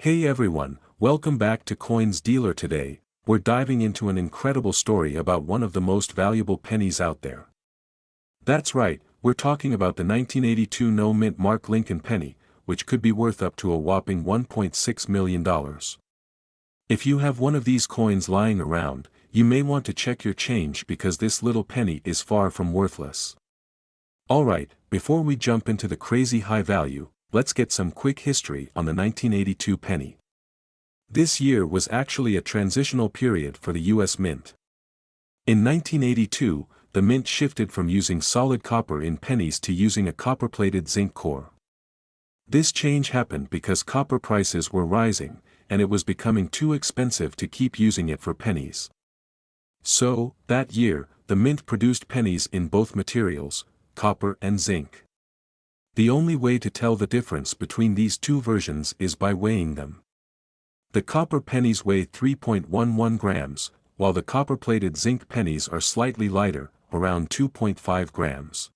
Hey everyone, welcome back to Coins Dealer today. We're diving into an incredible story about one of the most valuable pennies out there. That's right, we're talking about the 1982 no-mint mark Lincoln penny, which could be worth up to a whopping $1.6 million. If you have one of these coins lying around, you may want to check your change because this little penny is far from worthless. Alright, before we jump into the crazy high value, let's get some quick history on the 1982 penny. This year was actually a transitional period for the US Mint. In 1982, the Mint shifted from using solid copper in pennies to using a copper-plated zinc core. This change happened because copper prices were rising, and it was becoming too expensive to keep using it for pennies. So, that year, the Mint produced pennies in both materials, copper and zinc. The only way to tell the difference between these two versions is by weighing them. The copper pennies weigh 3.11 grams, while the copper-plated zinc pennies are slightly lighter, around 2.5 grams.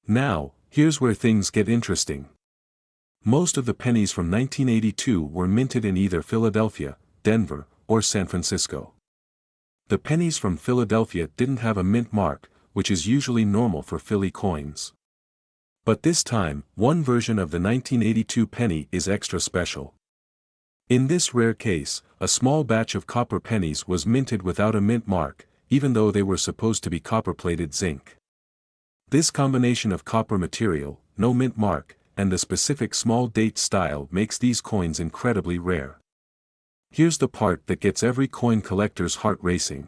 Now, here's where things get interesting. Most of the pennies from 1982 were minted in either Philadelphia, Denver, or San Francisco. The pennies from Philadelphia didn't have a mint mark, which is usually normal for Philly coins. But this time, one version of the 1982 penny is extra special. In this rare case, a small batch of copper pennies was minted without a mint mark, even though they were supposed to be copper-plated zinc. This combination of copper material, no mint mark, and the specific small date style makes these coins incredibly rare. Here's the part that gets every coin collector's heart racing.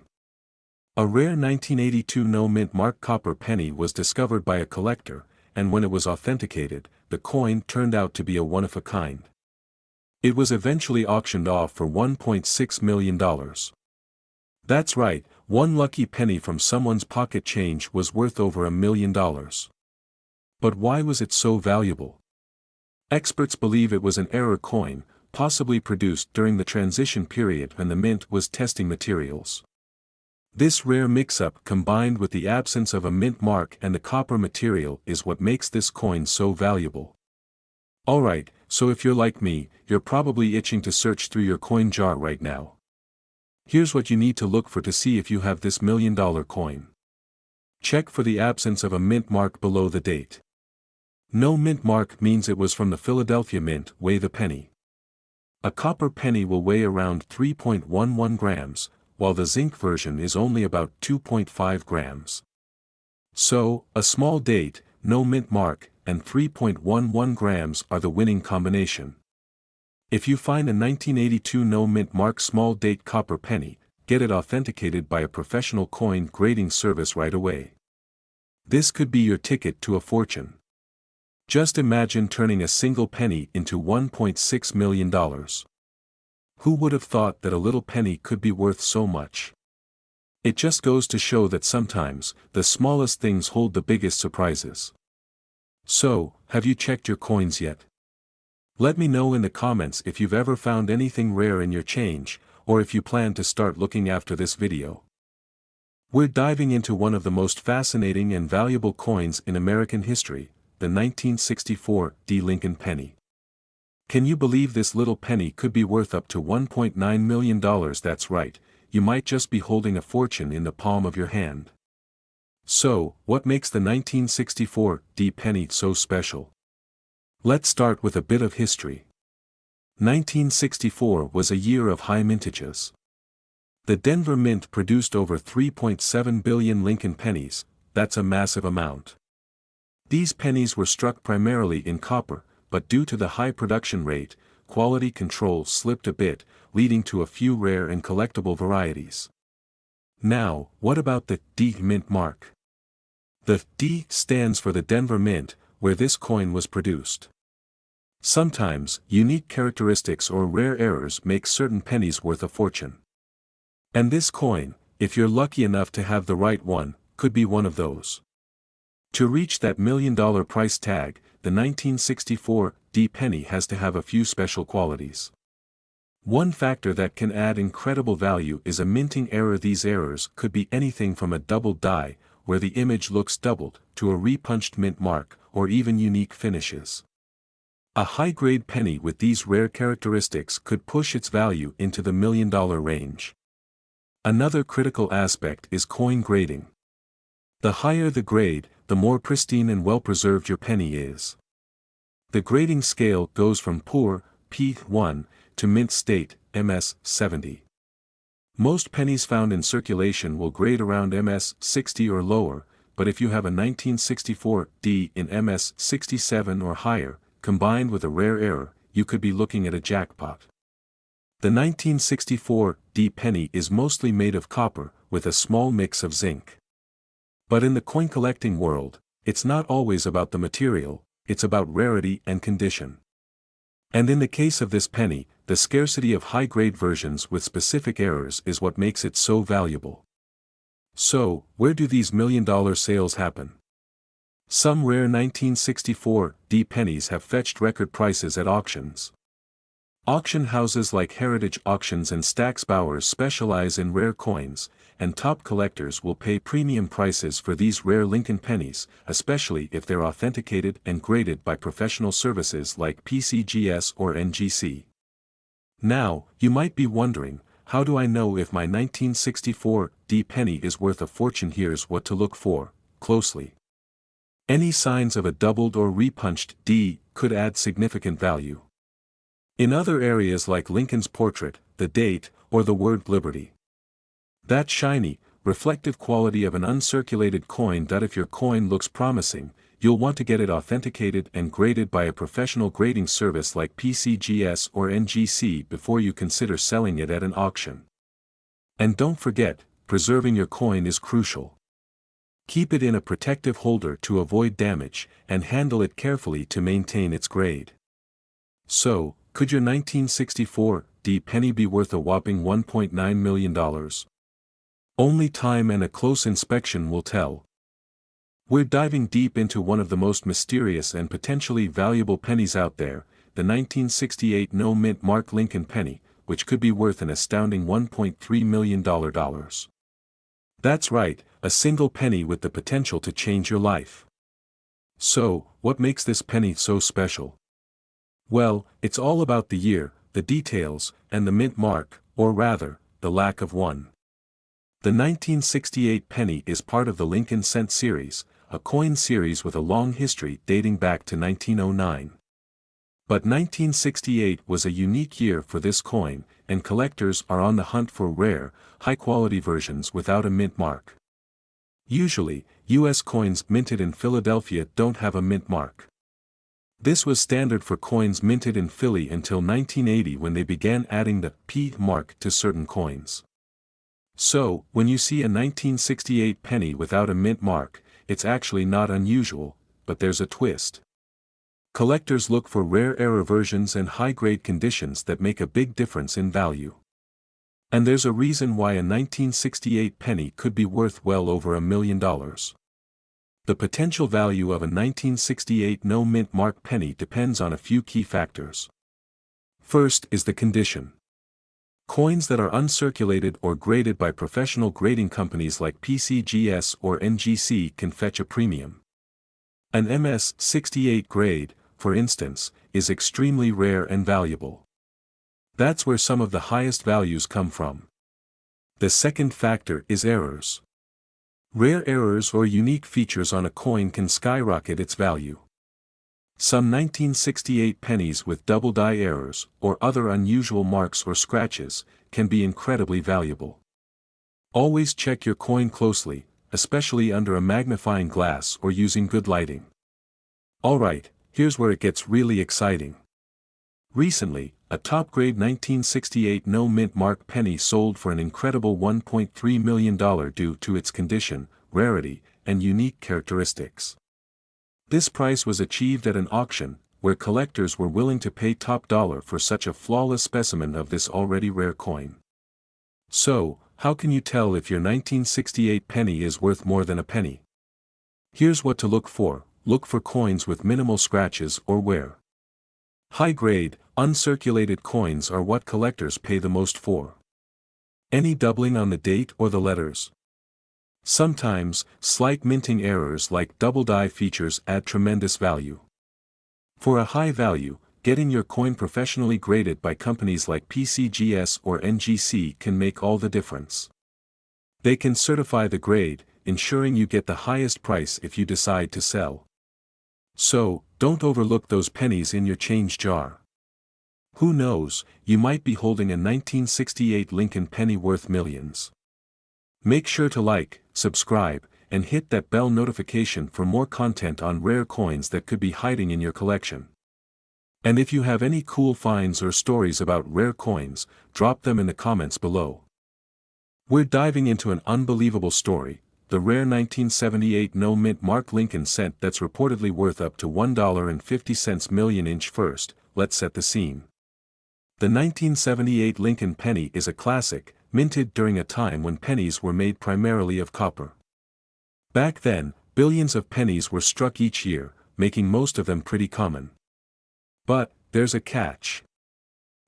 A rare 1982 no mint mark copper penny was discovered by a collector, and when it was authenticated, the coin turned out to be a one-of-a-kind. It was eventually auctioned off for $1.6 million. That's right, one lucky penny from someone's pocket change was worth over $1 million. But why was it so valuable? Experts believe it was an error coin, possibly produced during the transition period when the mint was testing materials. This rare mix-up combined with the absence of a mint mark and the copper material is what makes this coin so valuable. Alright, so if you're like me, you're probably itching to search through your coin jar right now. Here's what you need to look for to see if you have this $1 million coin. Check for the absence of a mint mark below the date. No mint mark means it was from the Philadelphia Mint. Weigh the penny. A copper penny will weigh around 3.11 grams, while the zinc version is only about 2.5 grams. So, a small date, no mint mark, and 3.11 grams are the winning combination. If you find a 1982 no mint mark small date copper penny, get it authenticated by a professional coin grading service right away. This could be your ticket to a fortune. Just imagine turning a single penny into $1.6 million. Who would have thought that a little penny could be worth so much? It just goes to show that sometimes, the smallest things hold the biggest surprises. So, have you checked your coins yet? Let me know in the comments if you've ever found anything rare in your change, or if you plan to start looking after this video. We're diving into one of the most fascinating and valuable coins in American history, the 1964 Lincoln penny. Can you believe this little penny could be worth up to $1.9 million? That's right, you might just be holding a fortune in the palm of your hand. So, what makes the 1964 penny so special? Let's start with a bit of history. 1964 was a year of high mintages. The Denver Mint produced over 3.7 billion Lincoln pennies. That's a massive amount. These pennies were struck primarily in copper, but due to the high production rate, quality control slipped a bit, leading to a few rare and collectible varieties. Now, what about the D mint mark? The D stands for the Denver Mint, where this coin was produced. Sometimes, unique characteristics or rare errors make certain pennies worth a fortune. And this coin, if you're lucky enough to have the right one, could be one of those. To reach that $1 million price tag, the 1964 penny has to have a few special qualities. One factor that can add incredible value is a minting error. These errors could be anything from a doubled die, where the image looks doubled, to a repunched mint mark, or even unique finishes. A high-grade penny with these rare characteristics could push its value into the million-dollar range. Another critical aspect is coin grading. The higher the grade, the more pristine and well-preserved your penny is. The grading scale goes from poor, P1, to mint state, MS 70. Most pennies found in circulation will grade around MS 60 or lower, but if you have a 1964 D in MS 67 or higher, combined with a rare error, you could be looking at a jackpot. The 1964 D penny is mostly made of copper, with a small mix of zinc. But in the coin collecting world, it's not always about the material, it's about rarity and condition. And in the case of this penny, the scarcity of high-grade versions with specific errors is what makes it so valuable. So, where do these million-dollar sales happen? Some rare 1964 D pennies have fetched record prices at auctions. Auction houses like Heritage Auctions and Stack's Bowers specialize in rare coins, and top collectors will pay premium prices for these rare Lincoln pennies, especially if they're authenticated and graded by professional services like PCGS or NGC. Now, you might be wondering, how do I know if my 1964 D penny is worth a fortune? Here's what to look for, closely. Any signs of a doubled or repunched D could add significant value. In other areas like Lincoln's portrait, the date, or the word Liberty. That shiny, reflective quality of an uncirculated coin. If your coin looks promising, you'll want to get it authenticated and graded by a professional grading service like PCGS or NGC before you consider selling it at an auction. And don't forget, preserving your coin is crucial. Keep it in a protective holder to avoid damage, and handle it carefully to maintain its grade. So, could your 1964 D penny be worth a whopping $1.9 million? Only time and a close inspection will tell. We're diving deep into one of the most mysterious and potentially valuable pennies out there, the 1968 no mint mark Lincoln penny, which could be worth an astounding $1.3 million. That's right, a single penny with the potential to change your life. So, what makes this penny so special? Well, it's all about the year, the details, and the mint mark, or rather, the lack of one. The 1968 penny is part of the Lincoln Cent series, a coin series with a long history dating back to 1909. But 1968 was a unique year for this coin, and collectors are on the hunt for rare, high-quality versions without a mint mark. Usually, U.S. coins minted in Philadelphia don't have a mint mark. This was standard for coins minted in Philly until 1980, when they began adding the P mark to certain coins. So, when you see a 1968 penny without a mint mark, it's actually not unusual, but there's a twist. Collectors look for rare error versions and high-grade conditions that make a big difference in value. And there's a reason why a 1968 penny could be worth well over $1 million. The potential value of a 1968 no mint mark penny depends on a few key factors. First is the condition. Coins that are uncirculated or graded by professional grading companies like PCGS or NGC can fetch a premium. An MS-68 grade, for instance, is extremely rare and valuable. That's where some of the highest values come from. The second factor is errors. Rare errors or unique features on a coin can skyrocket its value. Some 1968 pennies with double die errors, or other unusual marks or scratches, can be incredibly valuable. Always check your coin closely, especially under a magnifying glass or using good lighting. Alright, here's where it gets really exciting. Recently, a top-grade 1968 no mint mark penny sold for an incredible $1.3 million due to its condition, rarity, and unique characteristics. This price was achieved at an auction, where collectors were willing to pay top dollar for such a flawless specimen of this already rare coin. So, how can you tell if your 1968 penny is worth more than a penny? Here's what to look for. Look for coins with minimal scratches or wear. High-grade, uncirculated coins are what collectors pay the most for. Any doubling on the date or the letters? Sometimes, slight minting errors like double die features add tremendous value. For a high value, getting your coin professionally graded by companies like PCGS or NGC can make all the difference. They can certify the grade, ensuring you get the highest price if you decide to sell. So, don't overlook those pennies in your change jar. Who knows, you might be holding a 1968 Lincoln penny worth millions. Make sure to like, subscribe, and hit that bell notification for more content on rare coins that could be hiding in your collection. And if you have any cool finds or stories about rare coins, drop them in the comments below. We're diving into an unbelievable story, the rare 1978 no-mint Mark Lincoln cent that's reportedly worth up to $1.50 million. First, let's set the scene. The 1978 Lincoln penny is a classic, minted during a time when pennies were made primarily of copper. Back then, billions of pennies were struck each year, making most of them pretty common. But, there's a catch.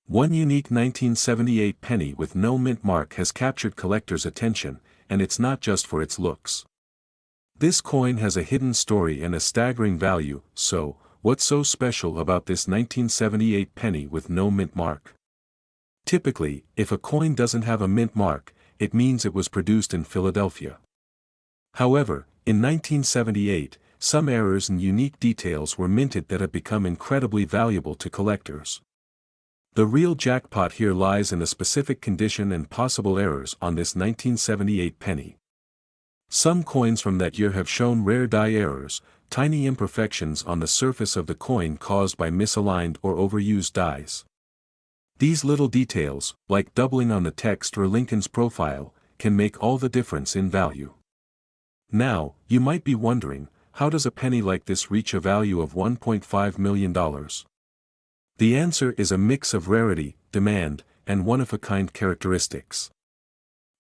One unique 1978 penny with no mint mark has captured collectors' attention, and it's not just for its looks. This coin has a hidden story and a staggering value, so, what's so special about this 1978 penny with no mint mark? Typically, if a coin doesn't have a mint mark, it means it was produced in Philadelphia. However, in 1978, some errors and unique details were minted that have become incredibly valuable to collectors. The real jackpot here lies in the specific condition and possible errors on this 1978 penny. Some coins from that year have shown rare die errors, tiny imperfections on the surface of the coin caused by misaligned or overused dies. These little details, like doubling on the text or Lincoln's profile, can make all the difference in value. Now, you might be wondering, how does a penny like this reach a value of $1.5 million? The answer is a mix of rarity, demand, and one-of-a-kind characteristics.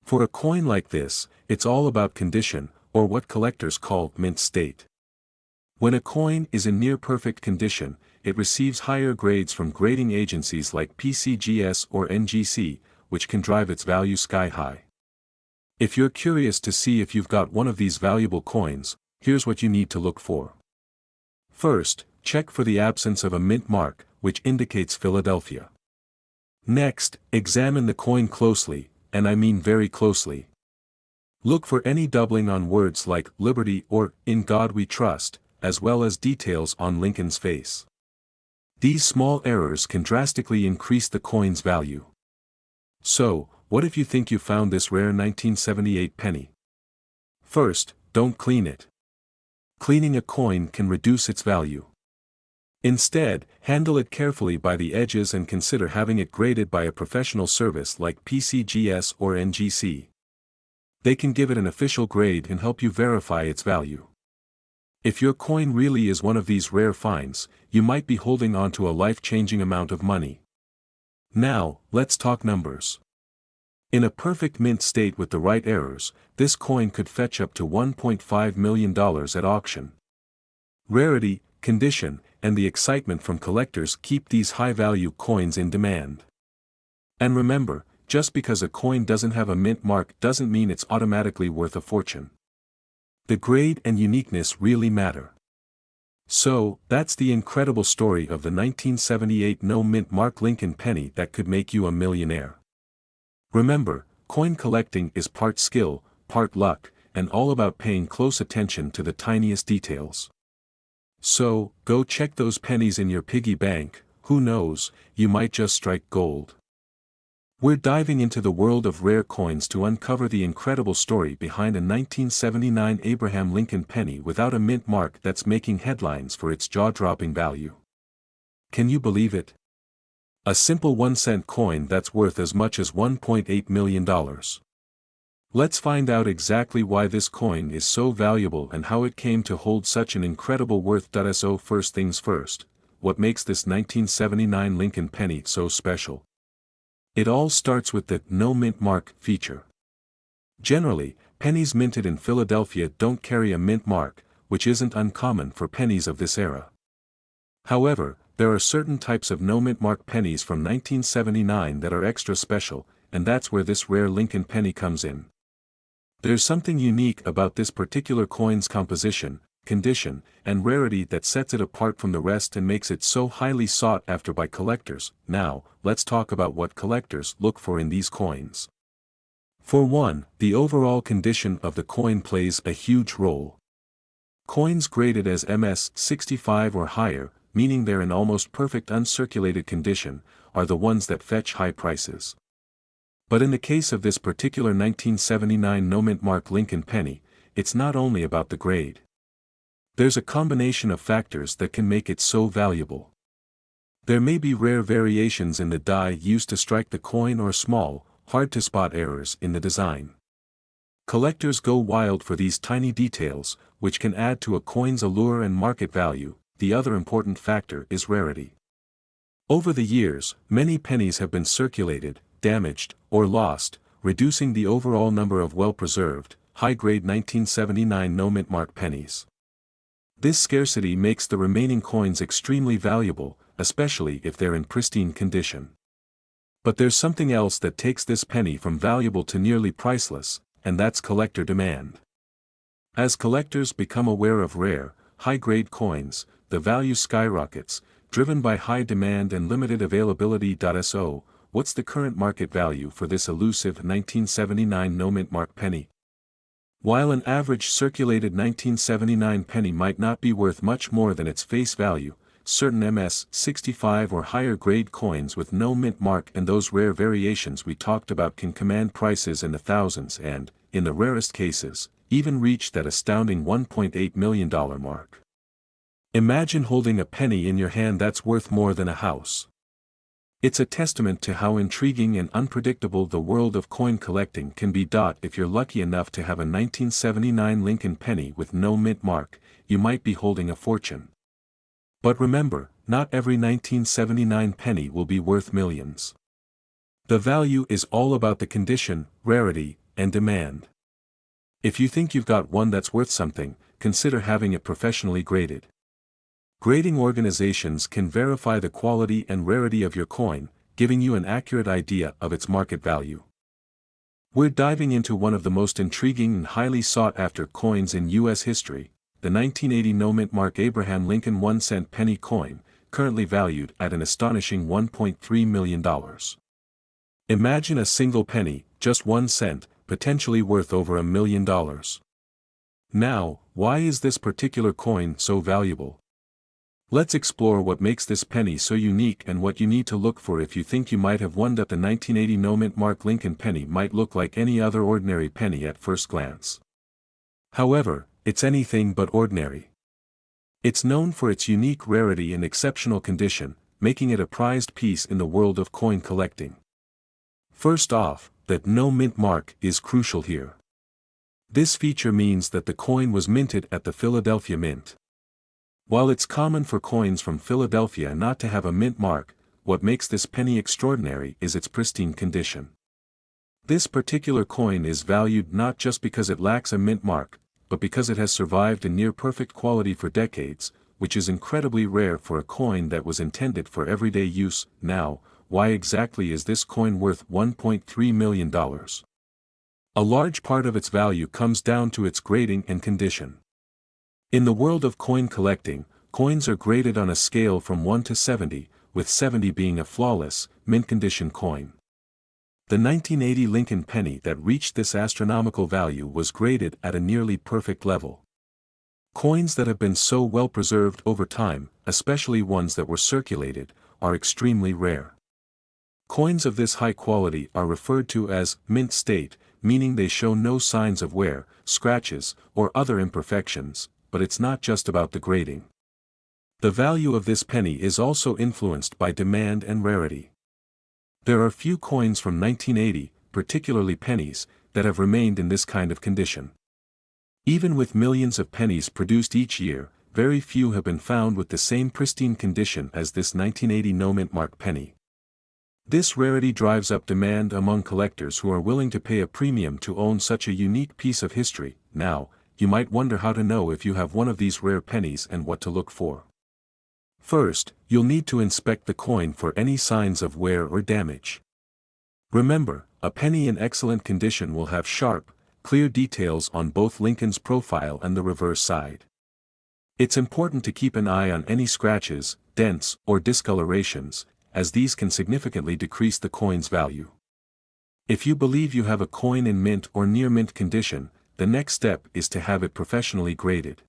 For a coin like this, it's all about condition, or what collectors call mint state. When a coin is in near-perfect condition, it receives higher grades from grading agencies like PCGS or NGC, which can drive its value sky-high. If you're curious to see if you've got one of these valuable coins, here's what you need to look for. First, check for the absence of a mint mark, which indicates Philadelphia. Next, examine the coin closely, and I mean very closely. Look for any doubling on words like liberty or in God we trust, as well as details on Lincoln's face. These small errors can drastically increase the coin's value. So, what if you think you found this rare 1978 penny? First, don't clean it. Cleaning a coin can reduce its value. Instead, handle it carefully by the edges and consider having it graded by a professional service like PCGS or NGC. They can give it an official grade and help you verify its value. If your coin really is one of these rare finds, you might be holding on to a life-changing amount of money. Now, let's talk numbers. In a perfect mint state with the right errors, this coin could fetch up to $1.5 million at auction. Rarity, condition, and the excitement from collectors keep these high-value coins in demand. And remember, just because a coin doesn't have a mint mark doesn't mean it's automatically worth a fortune. The grade and uniqueness really matter. So, that's the incredible story of the 1978 no-mint Mark Lincoln penny that could make you a millionaire. Remember, coin collecting is part skill, part luck, and all about paying close attention to the tiniest details. So, go check those pennies in your piggy bank, who knows, you might just strike gold. We're diving into the world of rare coins to uncover the incredible story behind a 1979 Abraham Lincoln penny without a mint mark that's making headlines for its jaw-dropping value. Can you believe it? A simple 1-cent coin that's worth as much as $1.8 million. Let's find out exactly why this coin is so valuable and how it came to hold such an incredible worth. So first things first, what makes this 1979 Lincoln penny so special? It all starts with the no mint mark feature. Generally, pennies minted in Philadelphia don't carry a mint mark, which isn't uncommon for pennies of this era. However, there are certain types of no mint mark pennies from 1979 that are extra special, and that's where this rare Lincoln penny comes in. There's something unique about this particular coin's composition, condition, and rarity that sets it apart from the rest and makes it so highly sought after by collectors. Now, let's talk about what collectors look for in these coins. For one, the overall condition of the coin plays a huge role. Coins graded as MS65 or higher, meaning they're in almost perfect uncirculated condition, are the ones that fetch high prices. But in the case of this particular 1979 no-mint mark Lincoln penny, it's not only about the grade. There's a combination of factors that can make it so valuable. There may be rare variations in the die used to strike the coin or small, hard-to-spot errors in the design. Collectors go wild for these tiny details, which can add to a coin's allure and market value. The other important factor is rarity. Over the years, many pennies have been circulated, damaged, or lost, reducing the overall number of well-preserved, high-grade 1979 no-mint mark pennies. This scarcity makes the remaining coins extremely valuable, especially if they're in pristine condition. But there's something else that takes this penny from valuable to nearly priceless, and that's collector demand. As collectors become aware of rare, high-grade coins, the value skyrockets, driven by high demand and limited availability. So, what's the current market value for this elusive 1979 no-mint mark penny? While an average circulated 1979 penny might not be worth much more than its face value, certain MS65 or higher grade coins with no mint mark and those rare variations we talked about can command prices in the thousands and, in the rarest cases, even reach that astounding $1.8 million mark. Imagine holding a penny in your hand that's worth more than a house. It's a testament to how intriguing and unpredictable the world of coin collecting can be. If you're lucky enough to have a 1979 Lincoln penny with no mint mark, you might be holding a fortune. But remember, not every 1979 penny will be worth millions. The value is all about the condition, rarity, and demand. If you think you've got one that's worth something, consider having it professionally graded. Grading organizations can verify the quality and rarity of your coin, giving you an accurate idea of its market value. We're diving into one of the most intriguing and highly sought-after coins in U.S. history, the 1980 no-mint mark Abraham Lincoln 1-cent penny coin, currently valued at an astonishing $1.3 million. Imagine a single penny, just 1 cent, potentially worth over $1 million. Now, why is this particular coin so valuable? Let's explore what makes this penny so unique and what you need to look for if you think you might have won. The 1980 no-mint mark Lincoln penny might look like any other ordinary penny at first glance. However, it's anything but ordinary. It's known for its unique rarity and exceptional condition, making it a prized piece in the world of coin collecting. First off, that no mint mark is crucial here. This feature means that the coin was minted at the Philadelphia Mint. While it's common for coins from Philadelphia not to have a mint mark, what makes this penny extraordinary is its pristine condition. This particular coin is valued not just because it lacks a mint mark, but because it has survived in near-perfect quality for decades, which is incredibly rare for a coin that was intended for everyday use. Now, why exactly is this coin worth $1.3 million? A large part of its value comes down to its grading and condition. In the world of coin collecting, coins are graded on a scale from 1 to 70, with 70 being a flawless, mint-condition coin. The 1980 Lincoln penny that reached this astronomical value was graded at a nearly perfect level. Coins that have been so well preserved over time, especially ones that were circulated, are extremely rare. Coins of this high quality are referred to as mint state, meaning they show no signs of wear, scratches, or other imperfections. But it's not just about the grading. The value of this penny is also influenced by demand and rarity. There are few coins from 1980, particularly pennies, that have remained in this kind of condition. Even with millions of pennies produced each year, very few have been found with the same pristine condition as this 1980 no-mint mark penny. This rarity drives up demand among collectors who are willing to pay a premium to own such a unique piece of history. Now, you might wonder how to know if you have one of these rare pennies and what to look for. First, you'll need to inspect the coin for any signs of wear or damage. Remember, a penny in excellent condition will have sharp, clear details on both Lincoln's profile and the reverse side. It's important to keep an eye on any scratches, dents, or discolorations, as these can significantly decrease the coin's value. If you believe you have a coin in mint or near mint condition, the next step is to have it professionally graded.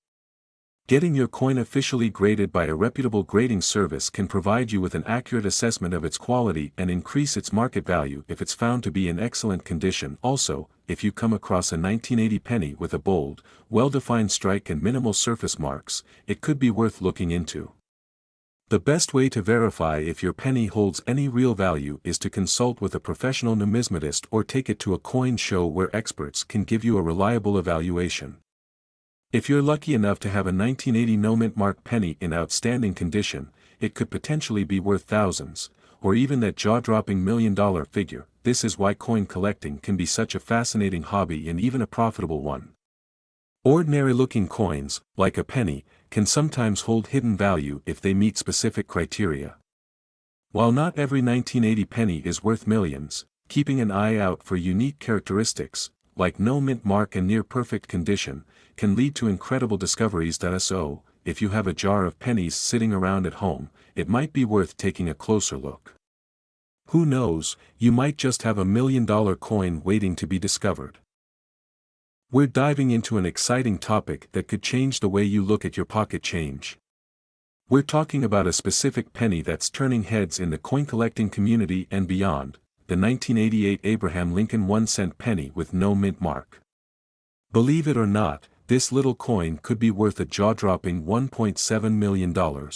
Getting your coin officially graded by a reputable grading service can provide you with an accurate assessment of its quality and increase its market value if it's found to be in excellent condition. Also, if you come across a 1980 penny with a bold, well-defined strike and minimal surface marks, it could be worth looking into. The best way to verify if your penny holds any real value is to consult with a professional numismatist or take it to a coin show where experts can give you a reliable evaluation. If you're lucky enough to have a 1980 no-mint mark penny in outstanding condition, it could potentially be worth thousands, or even that jaw-dropping $1 million figure. This is why coin collecting can be such a fascinating hobby and even a profitable one. Ordinary-looking coins, like a penny, can sometimes hold hidden value if they meet specific criteria. While not every 1980 penny is worth millions, keeping an eye out for unique characteristics, like no mint mark and near-perfect condition, can lead to incredible discoveries. So, if you have a jar of pennies sitting around at home, it might be worth taking a closer look. Who knows, you might just have a $1 million coin waiting to be discovered. We're diving into an exciting topic that could change the way you look at your pocket change. We're talking about a specific penny that's turning heads in the coin collecting community and beyond, the 1988 Abraham Lincoln 1-cent penny with no mint mark. Believe it or not, this little coin could be worth a jaw-dropping $1.7 million.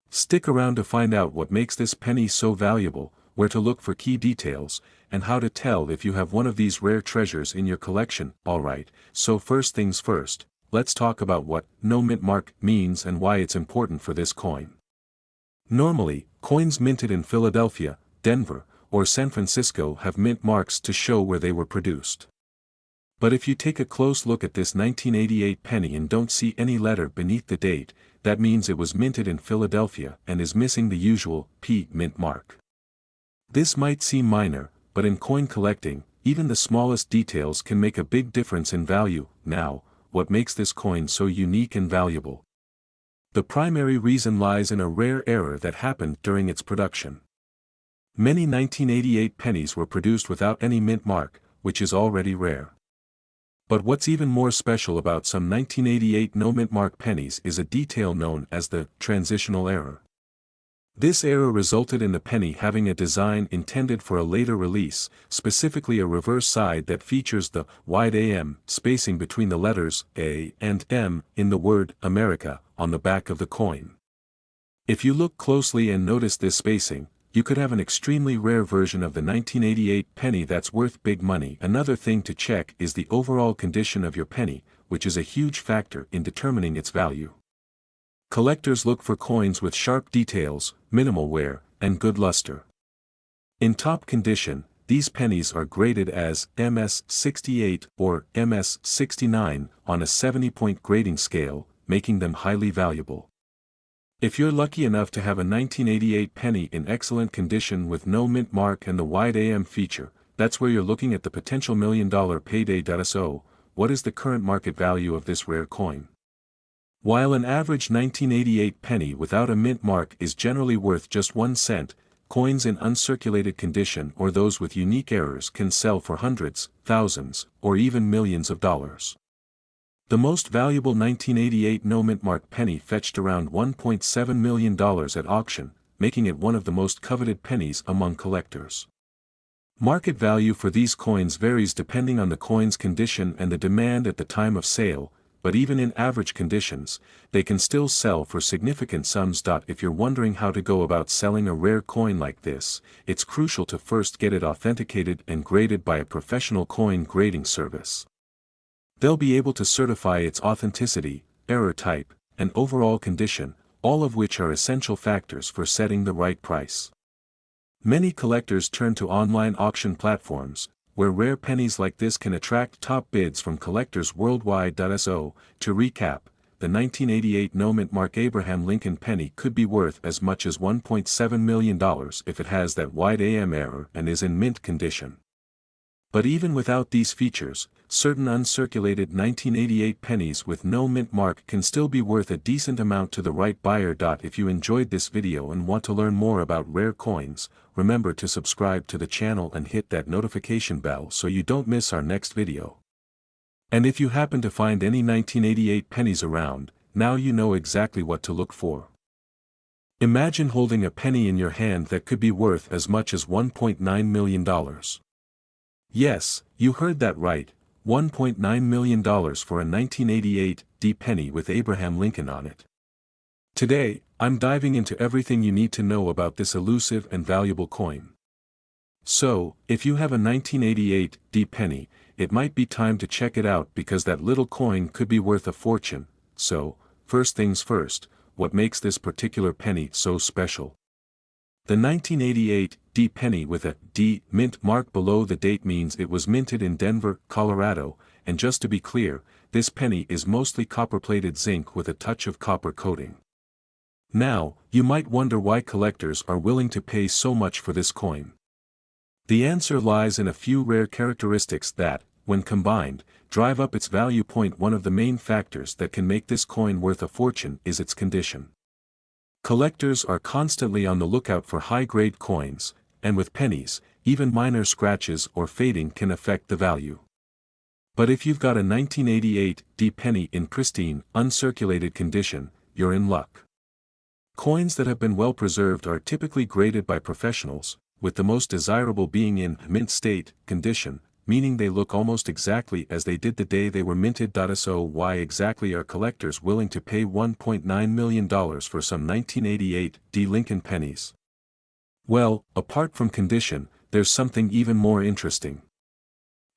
Stick around to find out what makes this penny so valuable, where to look for key details, and how to tell if you have one of these rare treasures in your collection. Alright, so first things first, let's talk about what no mint mark means and why it's important for this coin. Normally, coins minted in Philadelphia, Denver, or San Francisco have mint marks to show where they were produced. But if you take a close look at this 1988 penny and don't see any letter beneath the date, that means it was minted in Philadelphia and is missing the usual P mint mark. This might seem minor, but in coin collecting, even the smallest details can make a big difference in value. Now, what makes this coin so unique and valuable? The primary reason lies in a rare error that happened during its production. Many 1988 pennies were produced without any mint mark, which is already rare. But what's even more special about some 1988 no mint mark pennies is a detail known as the transitional error. This error resulted in the penny having a design intended for a later release, specifically a reverse side that features the wide AM spacing between the letters A and M in the word America on the back of the coin. If you look closely and notice this spacing, you could have an extremely rare version of the 1988 penny that's worth big money. Another thing to check is the overall condition of your penny, which is a huge factor in determining its value. Collectors look for coins with sharp details, minimal wear, and good luster. In top condition, these pennies are graded as MS-68 or MS-69 on a 70-point grading scale, making them highly valuable. If you're lucky enough to have a 1988 penny in excellent condition with no mint mark and the wide AM feature, that's where you're looking at the potential $1 million payday. So, what is the current market value of this rare coin? While an average 1988 penny without a mint mark is generally worth just 1 cent, coins in uncirculated condition or those with unique errors can sell for hundreds, thousands, or even millions of dollars. The most valuable 1988 no mint mark penny fetched around $1.7 million at auction, making it one of the most coveted pennies among collectors. Market value for these coins varies depending on the coin's condition and the demand at the time of sale, but even in average conditions, they can still sell for significant sums. If you're wondering how to go about selling a rare coin like this, it's crucial to first get it authenticated and graded by a professional coin grading service. They'll be able to certify its authenticity, error type, and overall condition, all of which are essential factors for setting the right price. Many collectors turn to online auction platforms, where rare pennies like this can attract top bids from collectors worldwide. So, to recap, the 1988 no mint mark Abraham Lincoln penny could be worth as much as $1.7 million if it has that wide AM error and is in mint condition. But even without these features, certain uncirculated 1988 pennies with no mint mark can still be worth a decent amount to the right buyer. If you enjoyed this video and want to learn more about rare coins, remember to subscribe to the channel and hit that notification bell so you don't miss our next video. And if you happen to find any 1988 pennies around, now you know exactly what to look for. Imagine holding a penny in your hand that could be worth as much as $1.9 million. Yes, you heard that right, $1.9 million for a 1988 penny with Abraham Lincoln on it. Today, I'm diving into everything you need to know about this elusive and valuable coin. So, if you have a 1988 penny, it might be time to check it out because that little coin could be worth a fortune. So, first things first, what makes this particular penny so special? The 1988 penny with a D mint mark below the date means it was minted in Denver, Colorado, and just to be clear, this penny is mostly copper-plated zinc with a touch of copper coating. Now, you might wonder why collectors are willing to pay so much for this coin. The answer lies in a few rare characteristics that, when combined, drive up its value. One of the main factors that can make this coin worth a fortune is its condition. Collectors are constantly on the lookout for high-grade coins, and with pennies, even minor scratches or fading can affect the value. But if you've got a 1988 penny in pristine, uncirculated condition, you're in luck. Coins that have been well preserved are typically graded by professionals, with the most desirable being in mint state condition, meaning they look almost exactly as they did the day they were minted. So why exactly are collectors willing to pay $1.9 million for some 1988 Lincoln pennies? Well, apart from condition, there's something even more interesting.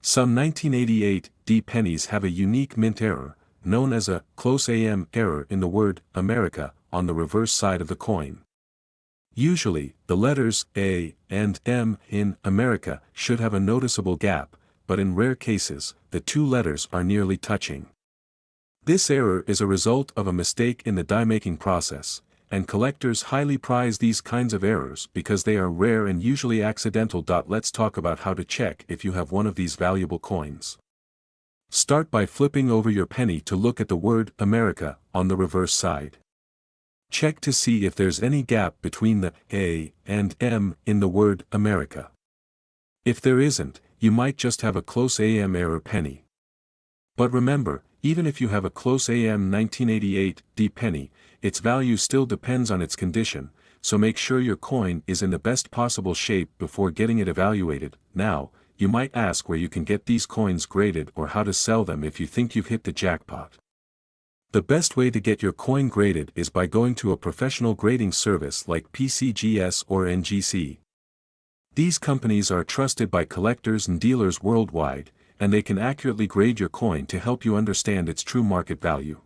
Some 1988 pennies have a unique mint error, known as a close AM error in the word America, on the reverse side of the coin. Usually, the letters A and M in America should have a noticeable gap, but in rare cases, the two letters are nearly touching. This error is a result of a mistake in the die-making process, and collectors highly prize these kinds of errors because they are rare and usually accidental. Let's talk about how to check if you have one of these valuable coins. Start by flipping over your penny to look at the word America on the reverse side. Check to see if there's any gap between the A and M in the word America. If there isn't, you might just have a close AM error penny. But remember, even if you have a close AM 1988 penny, its value still depends on its condition, so make sure your coin is in the best possible shape before getting it evaluated. Now, you might ask where you can get these coins graded or how to sell them if you think you've hit the jackpot. The best way to get your coin graded is by going to a professional grading service like PCGS or NGC. These companies are trusted by collectors and dealers worldwide, and they can accurately grade your coin to help you understand its true market value.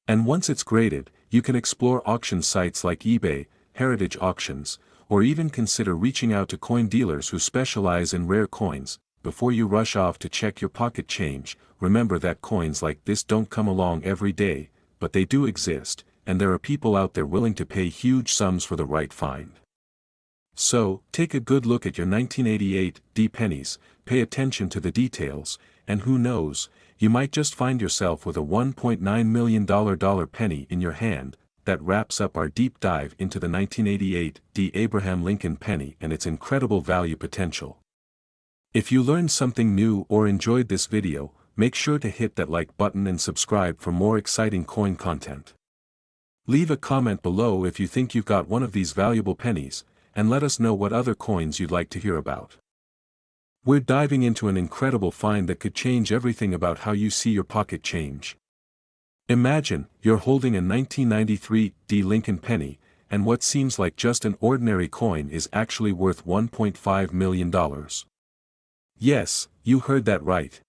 And once it's graded, you can explore auction sites like eBay, Heritage Auctions, or even consider reaching out to coin dealers who specialize in rare coins. Before you rush off to check your pocket change, remember that coins like this don't come along every day, but they do exist, and there are people out there willing to pay huge sums for the right find. So, take a good look at your 1988 pennies, pay attention to the details, and who knows, you might just find yourself with a $1.9 million penny in your hand. That wraps up our deep dive into the 1988 Abraham Lincoln penny and its incredible value potential. If you learned something new or enjoyed this video, make sure to hit that like button and subscribe for more exciting coin content. Leave a comment below if you think you've got one of these valuable pennies, and let us know what other coins you'd like to hear about. We're diving into an incredible find that could change everything about how you see your pocket change. Imagine, you're holding a 1993 Lincoln penny, and what seems like just an ordinary coin is actually worth $1.5 million. Yes, you heard that right.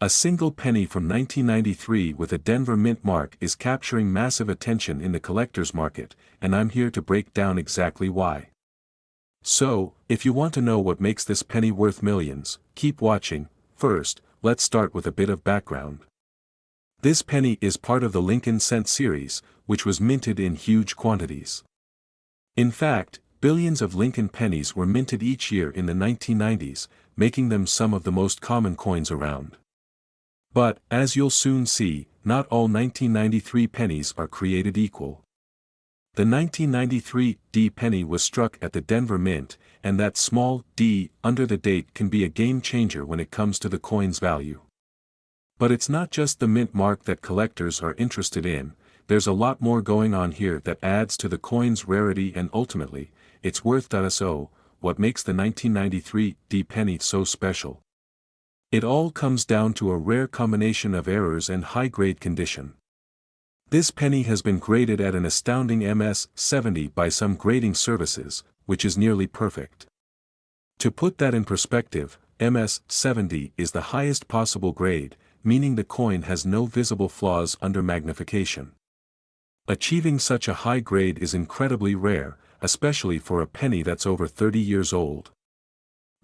A single penny from 1993 with a Denver mint mark is capturing massive attention in the collector's market, and I'm here to break down exactly why. So, if you want to know what makes this penny worth millions, keep watching. First, let's start with a bit of background. This penny is part of the Lincoln Cent series, which was minted in huge quantities. In fact, billions of Lincoln pennies were minted each year in the 1990s, making them some of the most common coins around. But, as you'll soon see, not all 1993 pennies are created equal. The 1993 D penny was struck at the Denver Mint, and that small d under the date can be a game changer when it comes to the coin's value. But it's not just the mint mark that collectors are interested in, there's a lot more going on here that adds to the coin's rarity and ultimately, its worth. So, what makes the 1993 D penny so special? It all comes down to a rare combination of errors and high-grade condition. This penny has been graded at an astounding MS-70 by some grading services, which is nearly perfect. To put that in perspective, MS-70 is the highest possible grade, meaning the coin has no visible flaws under magnification. Achieving such a high grade is incredibly rare, especially for a penny that's over 30 years old.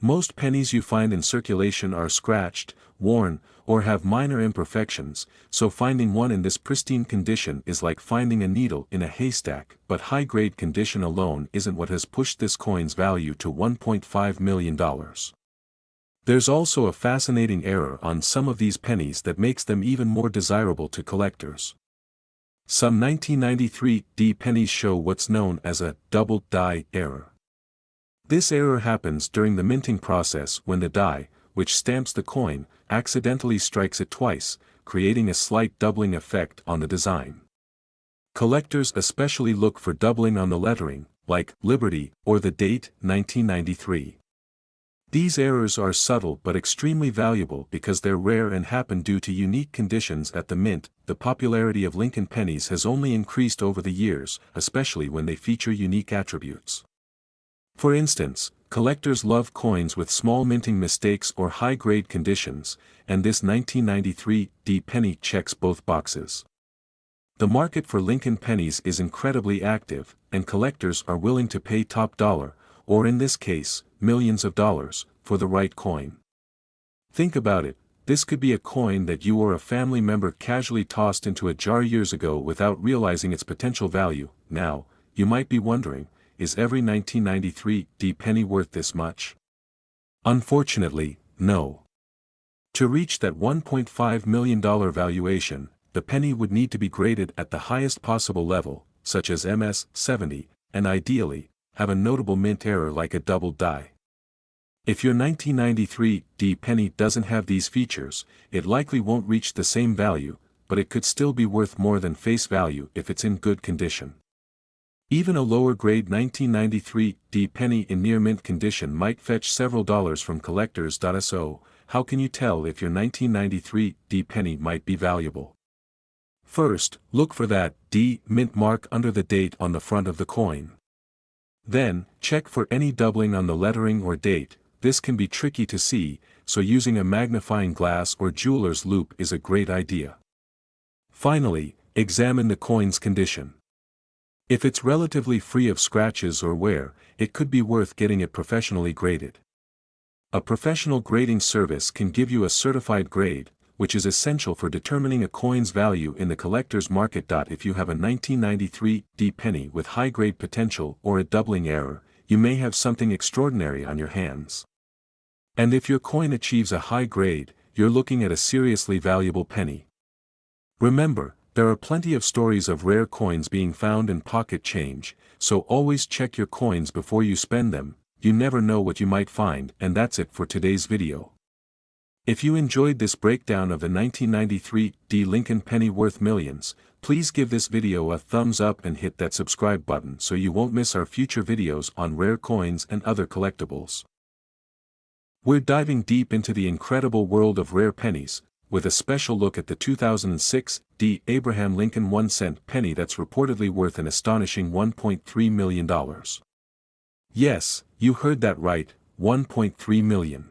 Most pennies you find in circulation are scratched, worn, or have minor imperfections, so finding one in this pristine condition is like finding a needle in a haystack. But high-grade condition alone isn't what has pushed this coin's value to $1.5 million. There's also a fascinating error on some of these pennies that makes them even more desirable to collectors. Some 1993 D pennies show what's known as a double die error. This error happens during the minting process when the die, which stamps the coin, accidentally strikes it twice, creating a slight doubling effect on the design. Collectors especially look for doubling on the lettering, like Liberty or the date 1993. These errors are subtle but extremely valuable because they're rare and happen due to unique conditions at the mint. The popularity of Lincoln pennies has only increased over the years, especially when they feature unique attributes. For instance, collectors love coins with small minting mistakes or high-grade conditions, and this 1993 D penny checks both boxes. The market for Lincoln pennies is incredibly active, and collectors are willing to pay top dollar, or in this case, millions of dollars, for the right coin. Think about it, this could be a coin that you or a family member casually tossed into a jar years ago without realizing its potential value. Now, you might be wondering, is every 1993 D penny worth this much? Unfortunately, no. To reach that $1.5 million valuation, the penny would need to be graded at the highest possible level, such as MS-70, and ideally, have a notable mint error like a double die. If your 1993 D penny doesn't have these features, it likely won't reach the same value, but it could still be worth more than face value if it's in good condition. Even a lower-grade 1993 D penny in near-mint condition might fetch several dollars from collectors. So, how can you tell if your 1993 D penny might be valuable? First, look for that D mint mark under the date on the front of the coin. Then, check for any doubling on the lettering or date. This can be tricky to see, so using a magnifying glass or jeweler's loupe is a great idea. Finally, examine the coin's condition. If it's relatively free of scratches or wear, it could be worth getting it professionally graded. A professional grading service can give you a certified grade, which is essential for determining a coin's value in the collector's market. If you have a 1993 D penny with high-grade potential or a doubling error, you may have something extraordinary on your hands. And if your coin achieves a high grade, you're looking at a seriously valuable penny. Remember, there are plenty of stories of rare coins being found in pocket change, so always check your coins before you spend them. You never know what you might find. And that's it for today's video. If you enjoyed this breakdown of the 1993 D Lincoln penny worth millions, please give this video a thumbs up and hit that subscribe button so you won't miss our future videos on rare coins and other collectibles. We're diving deep into the incredible world of rare pennies, with a special look at the 2006 D Abraham Lincoln 1-cent penny that's reportedly worth an astonishing $1.3 million. Yes, you heard that right, $1.3 million.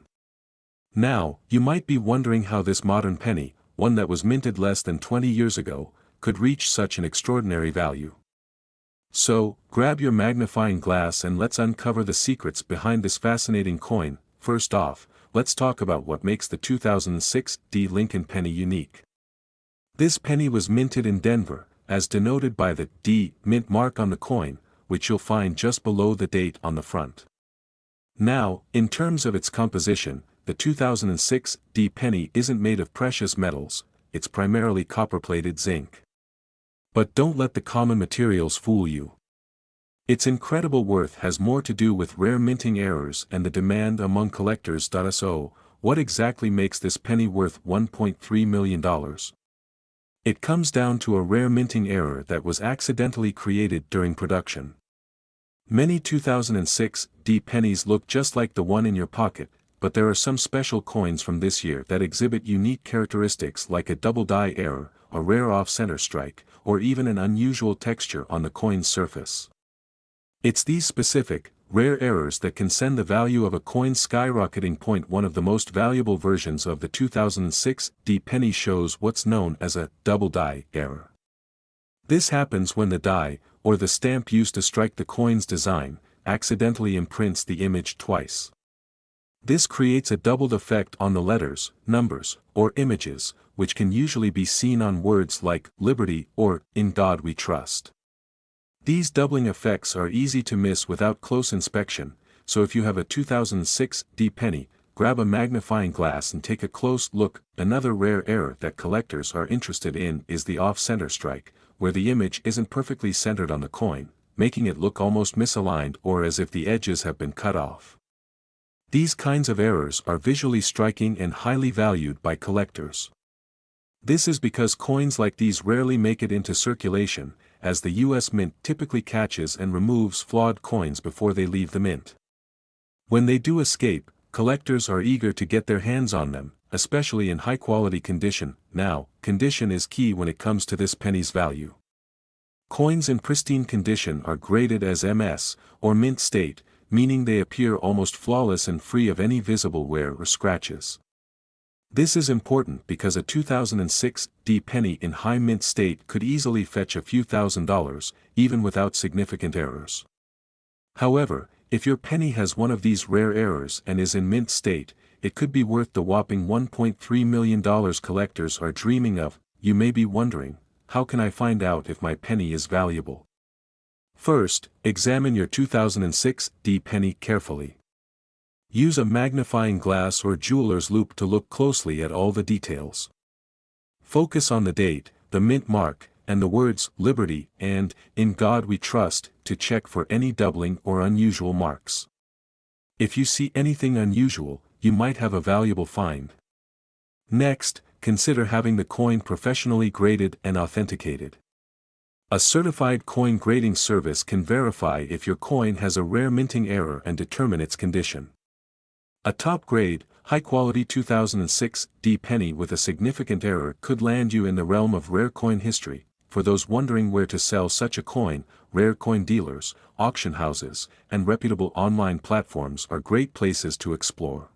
Now, you might be wondering how this modern penny, one that was minted less than 20 years ago, could reach such an extraordinary value. So, grab your magnifying glass and let's uncover the secrets behind this fascinating coin. First off, let's talk about what makes the 2006 D Lincoln penny unique. This penny was minted in Denver, as denoted by the D mint mark on the coin, which you'll find just below the date on the front. Now, in terms of its composition, the 2006 D penny isn't made of precious metals, it's primarily copper-plated zinc. But don't let the common materials fool you. Its incredible worth has more to do with rare minting errors and the demand among collectors. So, what exactly makes this penny worth $1.3 million? It comes down to a rare minting error that was accidentally created during production. Many 2006 D pennies look just like the one in your pocket, but there are some special coins from this year that exhibit unique characteristics like a double die error, a rare off-center strike, or even an unusual texture on the coin's surface. It's these specific, rare errors that can send the value of a coin skyrocketing. One of the most valuable versions of the 2006 D penny shows what's known as a double die error. This happens when the die, or the stamp used to strike the coin's design, accidentally imprints the image twice. This creates a doubled effect on the letters, numbers, or images, which can usually be seen on words like liberty or in God we trust. These doubling effects are easy to miss without close inspection, so if you have a 2006 D penny, grab a magnifying glass and take a close look. Another rare error that collectors are interested in is the off-center strike, where the image isn't perfectly centered on the coin, making it look almost misaligned or as if the edges have been cut off. These kinds of errors are visually striking and highly valued by collectors. This is because coins like these rarely make it into circulation, as the U.S. Mint typically catches and removes flawed coins before they leave the mint. When they do escape, collectors are eager to get their hands on them, especially in high-quality condition. Now, condition is key when it comes to this penny's value. Coins in pristine condition are graded as MS, or mint state, meaning they appear almost flawless and free of any visible wear or scratches. This is important because a 2006 D penny in high mint state could easily fetch a few $1,000s, even without significant errors. However, if your penny has one of these rare errors and is in mint state, it could be worth the whopping $1.3 million collectors are dreaming of. You may be wondering, how can I find out if my penny is valuable? First, examine your 2006 D penny carefully. Use a magnifying glass or jeweler's loupe to look closely at all the details. Focus on the date, the mint mark, and the words liberty and in God we trust to check for any doubling or unusual marks. If you see anything unusual, you might have a valuable find. Next, consider having the coin professionally graded and authenticated. A certified coin grading service can verify if your coin has a rare minting error and determine its condition. A top-grade, high-quality 2006 D penny with a significant error could land you in the realm of rare coin history. For those wondering where to sell such a coin, rare coin dealers, auction houses, and reputable online platforms are great places to explore.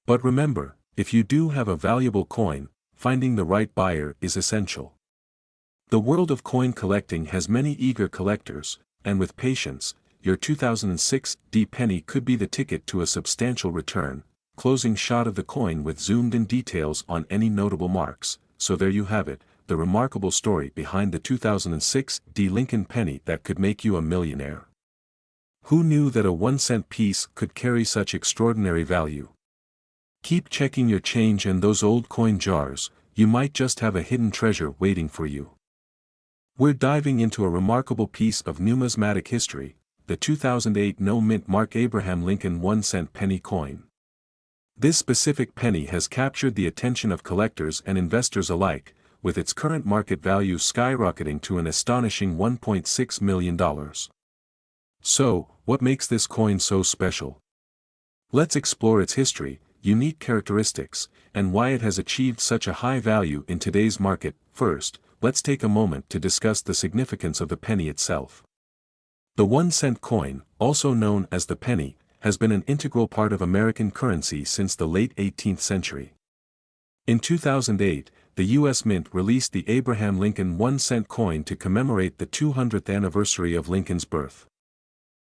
But remember, if you do have a valuable coin, finding the right buyer is essential. The world of coin collecting has many eager collectors, and with patience, your 2006 D penny could be the ticket to a substantial return. Closing shot of the coin with zoomed-in details on any notable marks. So there you have it, the remarkable story behind the 2006 D Lincoln penny that could make you a millionaire. Who knew that a 1-cent piece could carry such extraordinary value? Keep checking your change and those old coin jars, you might just have a hidden treasure waiting for you. We're diving into a remarkable piece of numismatic history, the 2008 no-mint mark Abraham Lincoln 1-cent penny coin. This specific penny has captured the attention of collectors and investors alike, with its current market value skyrocketing to an astonishing $1.6 million. So, what makes this coin so special? Let's explore its history, unique characteristics, and why it has achieved such a high value in today's market. First, let's take a moment to discuss the significance of the penny itself. The 1-cent coin, also known as the penny, has been an integral part of American currency since the late 18th century. In 2008, the U.S. Mint released the Abraham Lincoln 1-cent coin to commemorate the 200th anniversary of Lincoln's birth.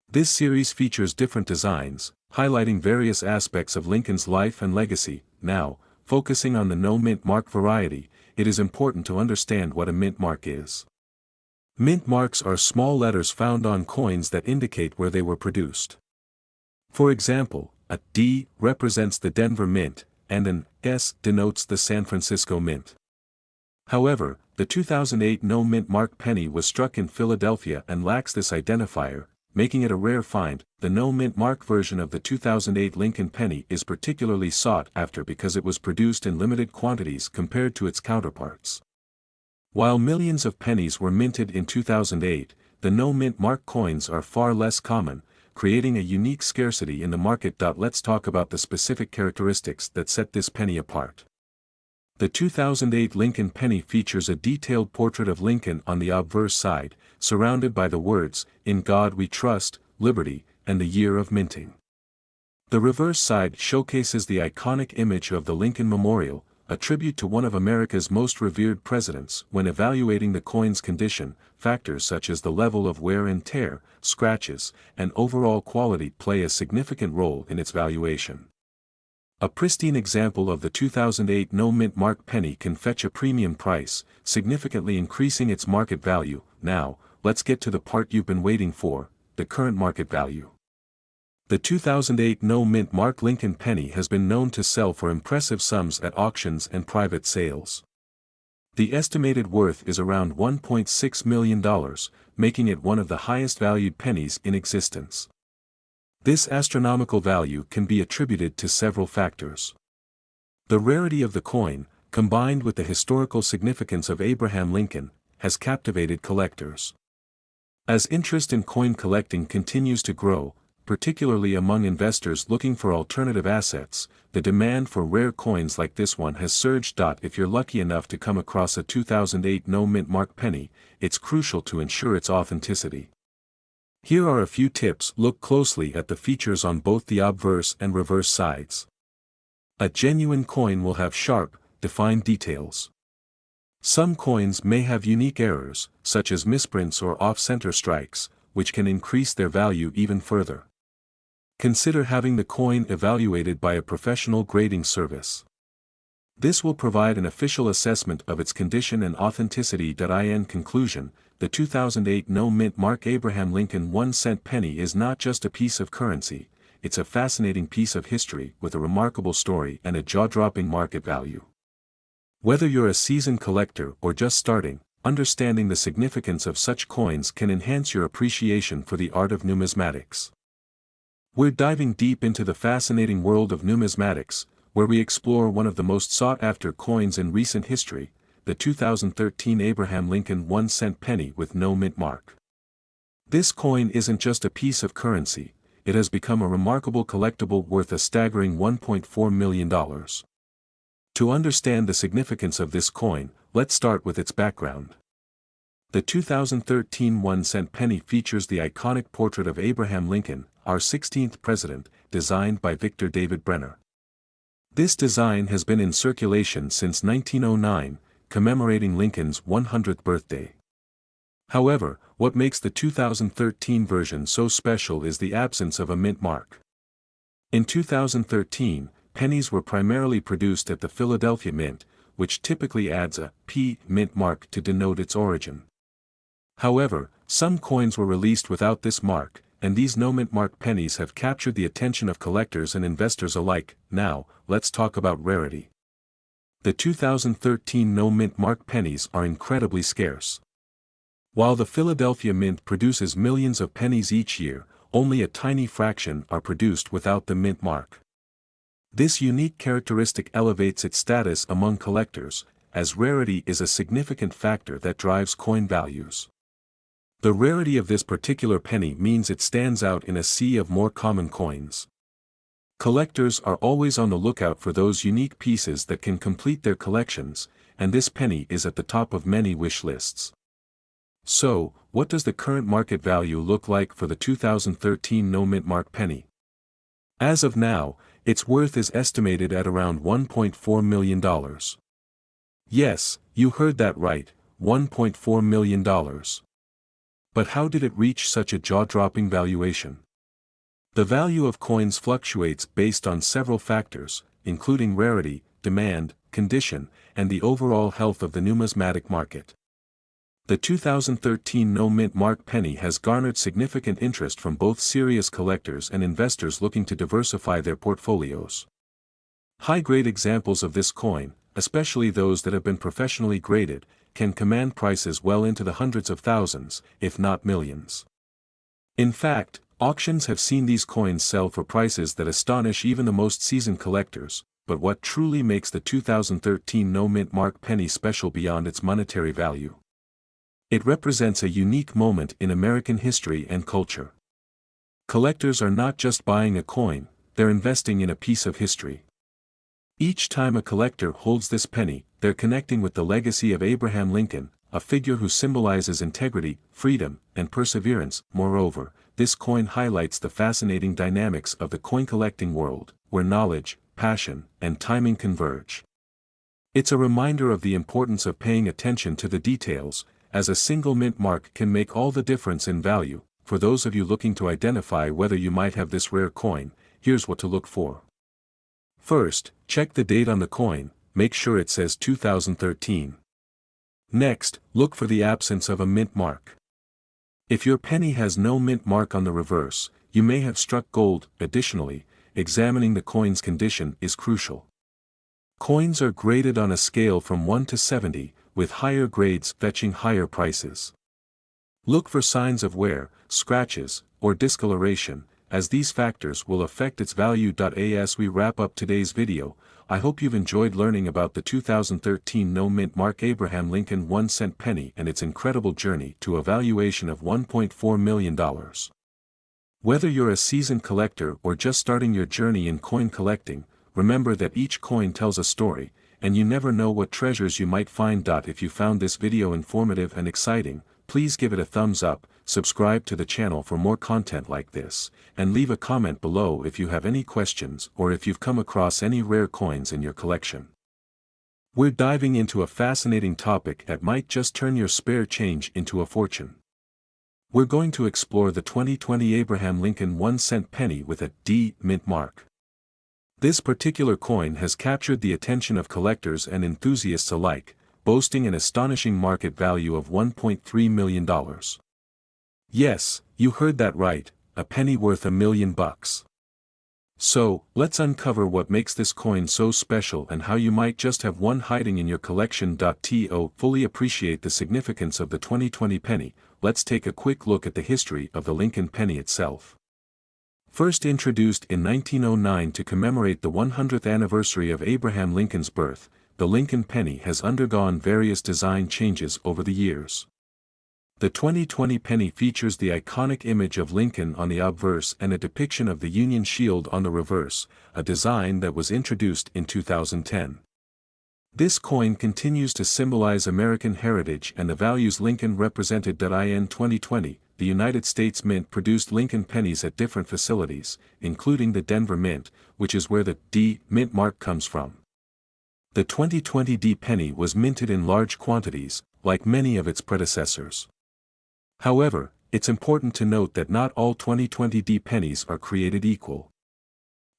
This series features different designs, highlighting various aspects of Lincoln's life and legacy. Now, focusing on the no-mint mark variety, it is important to understand what a mint mark is. Mint marks are small letters found on coins that indicate where they were produced. For example, A D represents the Denver Mint, and an S denotes the San Francisco Mint. However, the 2008 no-mint mark penny was struck in Philadelphia and lacks this identifier, making it a rare find. The no-mint mark version of the 2008 Lincoln penny is particularly sought after because it was produced in limited quantities compared to its counterparts. While millions of pennies were minted in 2008, the no-mint mark coins are far less common, creating a unique scarcity in the market. Let's talk about the specific characteristics that set this penny apart. The 2008 Lincoln penny features a detailed portrait of Lincoln on the obverse side, surrounded by the words, "In God We Trust, Liberty, and the Year of Minting." The reverse side showcases the iconic image of the Lincoln Memorial, a tribute to one of America's most revered presidents. When evaluating the coin's condition, factors such as the level of wear and tear, scratches, and overall quality play a significant role in its valuation. A pristine example of the 2008 no-mint mark penny can fetch a premium price, significantly increasing its market value. Now, let's get to the part you've been waiting for, the current market value. The 2008 no-mint mark Lincoln penny has been known to sell for impressive sums at auctions and private sales. The estimated worth is around $1.6 million, making it one of the highest valued pennies in existence. This astronomical value can be attributed to several factors. The rarity of the coin, combined with the historical significance of Abraham Lincoln, has captivated collectors. As interest in coin collecting continues to grow, particularly among investors looking for alternative assets, the demand for rare coins like this one has surged. If you're lucky enough to come across a 2008 no-mint mark penny, it's crucial to ensure its authenticity. Here are a few tips. Look closely at the features on both the obverse and reverse sides. A genuine coin will have sharp, defined details. Some coins may have unique errors, such as misprints or off-center strikes, which can increase their value even further. Consider having the coin evaluated by a professional grading service. This will provide an official assessment of its condition and authenticity. In conclusion, the 2008 no-mint mark Abraham Lincoln 1-cent penny is not just a piece of currency, it's a fascinating piece of history with a remarkable story and a jaw-dropping market value. Whether you're a seasoned collector or just starting, understanding the significance of such coins can enhance your appreciation for the art of numismatics. We're diving deep into the fascinating world of numismatics, where we explore one of the most sought-after coins in recent history, the 2013 Abraham Lincoln 1-cent penny with no mint mark. This coin isn't just a piece of currency, it has become a remarkable collectible worth a staggering $1.4 million. To understand the significance of this coin, let's start with its background. The 2013 1-cent penny features the iconic portrait of Abraham Lincoln, our 16th president, designed by Victor David Brenner. This design has been in circulation since 1909, commemorating Lincoln's 100th birthday. However, what makes the 2013 version so special is the absence of a mint mark. In 2013, pennies were primarily produced at the Philadelphia Mint, which typically adds a P mint mark to denote its origin. However, some coins were released without this mark, and these no-mint mark pennies have captured the attention of collectors and investors alike. Now, let's talk about rarity. The 2013 no-mint mark pennies are incredibly scarce. While the Philadelphia Mint produces millions of pennies each year, only a tiny fraction are produced without the mint mark. This unique characteristic elevates its status among collectors, as rarity is a significant factor that drives coin values. The rarity of this particular penny means it stands out in a sea of more common coins. Collectors are always on the lookout for those unique pieces that can complete their collections, and this penny is at the top of many wish lists. So, what does the current market value look like for the 2013 no-mint mark penny? As of now, its worth is estimated at around $1.4 million. Yes, you heard that right, $1.4 million. But how did it reach such a jaw-dropping valuation? The value of coins fluctuates based on several factors, including rarity, demand, condition, and the overall health of the numismatic market. The 2013 no-mint mark penny has garnered significant interest from both serious collectors and investors looking to diversify their portfolios. High-grade examples of this coin, especially those that have been professionally graded, can command prices well into the hundreds of thousands, if not millions. In fact, auctions have seen these coins sell for prices that astonish even the most seasoned collectors, but what truly makes the 2013 no-mint mark penny special beyond its monetary value? It represents a unique moment in American history and culture. Collectors are not just buying a coin, they're investing in a piece of history. Each time a collector holds this penny, they're connecting with the legacy of Abraham Lincoln, a figure who symbolizes integrity, freedom, and perseverance. Moreover, this coin highlights the fascinating dynamics of the coin collecting world, where knowledge, passion, and timing converge. It's a reminder of the importance of paying attention to the details, as a single mint mark can make all the difference in value. For those of you looking to identify whether you might have this rare coin, here's what to look for. First, check the date on the coin, make sure it says 2013. Next, look for the absence of a mint mark. If your penny has no mint mark on the reverse, you may have struck gold. Additionally, examining the coin's condition is crucial. Coins are graded on a scale from 1 to 70, with higher grades fetching higher prices. Look for signs of wear, scratches, or discoloration, as these factors will affect its value. As we wrap up today's video, I hope you've enjoyed learning about the 2013 no-mint mark Abraham Lincoln 1-cent penny and its incredible journey to a valuation of $1.4 million. Whether you're a seasoned collector or just starting your journey in coin collecting, remember that each coin tells a story, and you never know what treasures you might find. If you found this video informative and exciting, please give it a thumbs up, subscribe to the channel for more content like this, and leave a comment below if you have any questions or if you've come across any rare coins in your collection. We're diving into a fascinating topic that might just turn your spare change into a fortune. We're going to explore the 2020 Abraham Lincoln 1-cent penny with a D mint mark. This particular coin has captured the attention of collectors and enthusiasts alike, boasting an astonishing market value of $1.3 million. Yes, you heard that right, a penny worth $1 million. So, let's uncover what makes this coin so special and how you might just have one hiding in your collection. To fully appreciate the significance of the 2020 penny, let's take a quick look at the history of the Lincoln penny itself. First introduced in 1909 to commemorate the 100th anniversary of Abraham Lincoln's birth, the Lincoln penny has undergone various design changes over the years. The 2020 penny features the iconic image of Lincoln on the obverse and a depiction of the Union shield on the reverse, a design that was introduced in 2010. This coin continues to symbolize American heritage and the values Lincoln represented. In 2020, the United States Mint produced Lincoln pennies at different facilities, including the Denver Mint, which is where the D mint mark comes from. The 2020 D penny was minted in large quantities, like many of its predecessors. However, it's important to note that not all 2020 D pennies are created equal.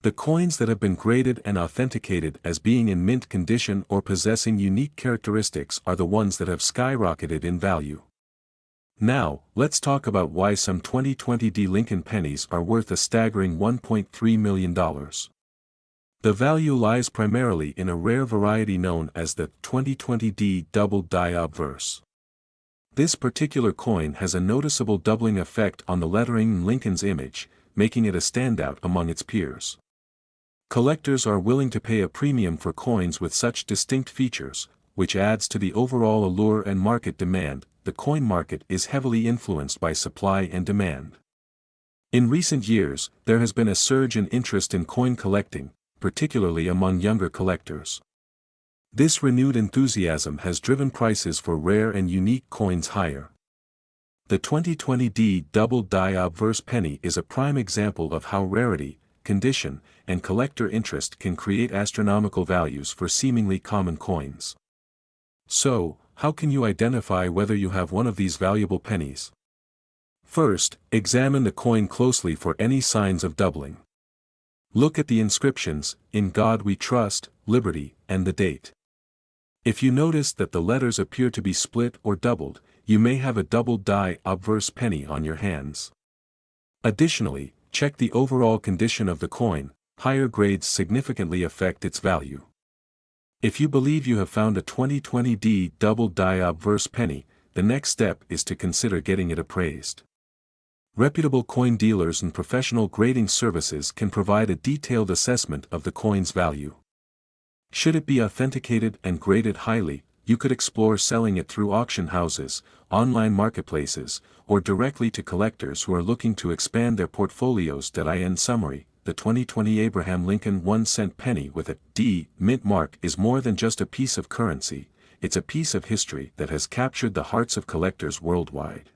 The coins that have been graded and authenticated as being in mint condition or possessing unique characteristics are the ones that have skyrocketed in value. Now, let's talk about why some 2020 D Lincoln pennies are worth a staggering $1.3 million. The value lies primarily in a rare variety known as the 2020 D double die obverse. This particular coin has a noticeable doubling effect on the lettering in Lincoln's image, making it a standout among its peers. Collectors are willing to pay a premium for coins with such distinct features, which adds to the overall allure and market demand. The coin market is heavily influenced by supply and demand. In recent years, there has been a surge in interest in coin collecting, particularly among younger collectors. This renewed enthusiasm has driven prices for rare and unique coins higher. The 2020 D double die obverse penny is a prime example of how rarity, condition, and collector interest can create astronomical values for seemingly common coins. So, how can you identify whether you have one of these valuable pennies? First, examine the coin closely for any signs of doubling. Look at the inscriptions, "In God We Trust," "Liberty," and the date. If you notice that the letters appear to be split or doubled, you may have a double-die obverse penny on your hands. Additionally, check the overall condition of the coin. Higher grades significantly affect its value. If you believe you have found a 2020D double-die obverse penny, the next step is to consider getting it appraised. Reputable coin dealers and professional grading services can provide a detailed assessment of the coin's value. Should it be authenticated and graded highly, you could explore selling it through auction houses, online marketplaces, or directly to collectors who are looking to expand their portfolios. In summary, the 2020 Abraham Lincoln 1-cent penny with a D mint mark is more than just a piece of currency, it's a piece of history that has captured the hearts of collectors worldwide.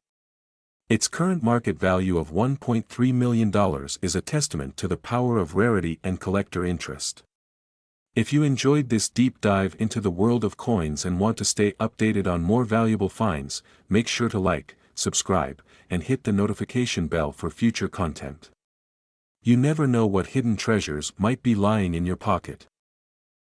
Its current market value of $1.3 million is a testament to the power of rarity and collector interest. If you enjoyed this deep dive into the world of coins and want to stay updated on more valuable finds, make sure to like, subscribe, and hit the notification bell for future content. You never know what hidden treasures might be lying in your pocket.